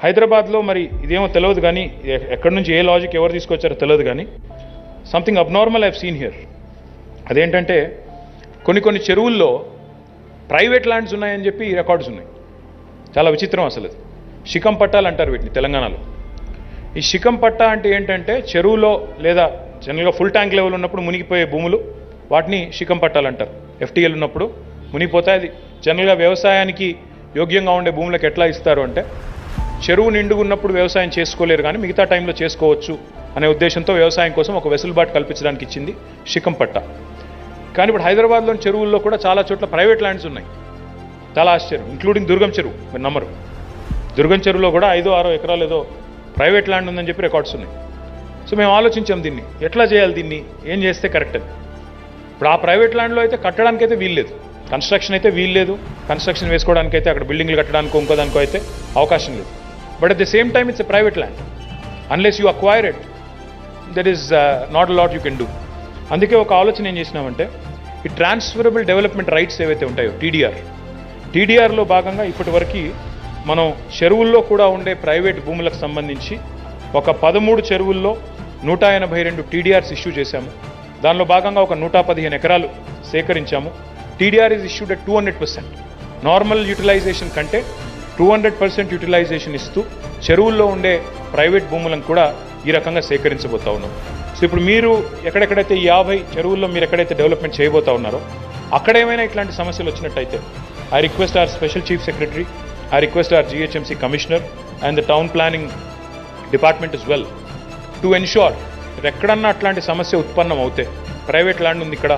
హైదరాబాద్లో మరి ఇదేమో తెలియదు కానీ ఎక్కడి నుంచి ఏ లాజిక్ ఎవరు తీసుకొచ్చారో తెలియదు కానీ something abnormal I've seen here. అదేంటంటే కొన్ని చెరువుల్లో ప్రైవేట్ ల్యాండ్స్ ఉన్నాయని చెప్పి రికార్డ్స్ ఉన్నాయి. చాలా విచిత్రం అసలు. అది శిఖం పట్టాలు అంటారు వీటిని తెలంగాణలో. ఈ శిఖం పట్టా అంటే ఏంటంటే చెరువులో లేదా జనరల్గా ఫుల్ ట్యాంక్ లెవెల్ ఉన్నప్పుడు మునిగిపోయే భూములు, వాటిని శిఖం పట్టాలు అంటారు. ఎఫ్టీఎల్ ఉన్నప్పుడు మునిగిపోతాయి. అది జనరల్గా వ్యవసాయానికి యోగ్యంగా ఉండే భూములకు ఎట్లా ఇస్తారు అంటే చెరువు నిండుగా ఉన్నప్పుడు వ్యవసాయం చేసుకోలేరు కానీ మిగతా టైంలో చేసుకోవచ్చు అనే ఉద్దేశంతో వ్యవసాయం కోసం ఒక వెసులుబాటు కల్పించడానికి ఇచ్చింది శిఖం పట్టా. కానీ ఇప్పుడు హైదరాబాద్లోని చెరువుల్లో కూడా చాలా చోట్ల ప్రైవేట్ ల్యాండ్స్ ఉన్నాయి. చాలా ఆశ్చర్యం. ఇంక్లూడింగ్ దుర్గం చెరువు, మీరు నమ్మరు, దుర్గం చెరువులో కూడా 5-6 ఎకరాలు ఏదో ప్రైవేట్ ల్యాండ్ ఉందని చెప్పి రికార్డ్స్ ఉన్నాయి. సో మేము ఆలోచించాం దీన్ని ఎట్లా చేయాలి, దీన్ని ఏం చేస్తే కరెక్ట్ అని. ఇప్పుడు ఆ ప్రైవేట్ ల్యాండ్లో అయితే కట్టడానికైతే వీల్లేదు, కన్స్ట్రక్షన్ అయితే వీల్లేదు, కన్స్ట్రక్షన్ వేసుకోవడానికైతే అక్కడ బిల్డింగ్లు కట్టడానికి ఇంకోదానికో అయితే అవకాశం లేదు. But at the same time it's a private land. Unless you acquire it that is not a lot you can do. అందుకే ఒక ఆలోచన ఏం చేసినామంటే ఈ ట్రాన్స్ఫరబుల్ డెవలప్మెంట్ రైట్స్ ఏవైతే ఉంటాయో టీడీఆర్లో భాగంగా ఇప్పటి వరకు మనం చెరువుల్లో కూడా ఉండే ప్రైవేట్ భూములకు సంబంధించి ఒక 13 చెరువుల్లో 182 టీడీఆర్స్ ఇష్యూ చేశాము. దానిలో భాగంగా ఒక 115 ఎకరాలు సేకరించాము. TDR is issued at 200%. Normal utilization కంటే 200% యూటిలైజేషన్ ఇస్తూ చెరువుల్లో ఉండే ప్రైవేట్ భూములను కూడా ఈ రకంగా సేకరించబోతా ఉన్నాం. సో ఇప్పుడు మీరు ఎక్కడెక్కడైతే 50 చెరువుల్లో మీరు ఎక్కడైతే డెవలప్మెంట్ చేయబోతా ఉన్నారో అక్కడ ఏమైనా ఇట్లాంటి సమస్యలు వచ్చినట్టయితే I request our special chief secretary, I request our GHMC commissioner and the town planning department as well to ensure ఎక్కడన్నా అట్లాంటి సమస్య ఉత్పన్నం అవుతే, ప్రైవేట్ ల్యాండ్ ఉంది ఇక్కడ,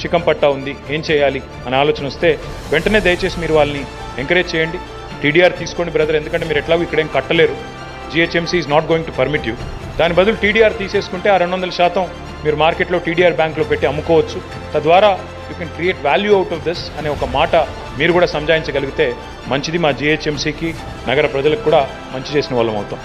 శిఖం పట్టా ఉంది, ఏం చేయాలి అనే ఆలోచన వస్తే వెంటనే దయచేసి మీరు వాళ్ళని ఎంకరేజ్ చేయండి. టీడీఆర్ తీసుకోండి బ్రదర్, ఎందుకంటే మీరు ఎట్లాగో ఇక్కడేం కట్టలేరు, GHMC is not going to permit you. దాని బదులు టీడీఆర్ తీసేసుకుంటే ఆ 200% మీరు మార్కెట్లో టీడీఆర్ బ్యాంక్లో పెట్టి అమ్ముకోవచ్చు. తద్వారా you can create value out of this అనే ఒక మాట మీరు కూడా సంజాయించగలిగితే మంచిది. మా GHMCకి నగర ప్రజలకు కూడా మంచి చేసిన వాళ్ళం అవుతాం.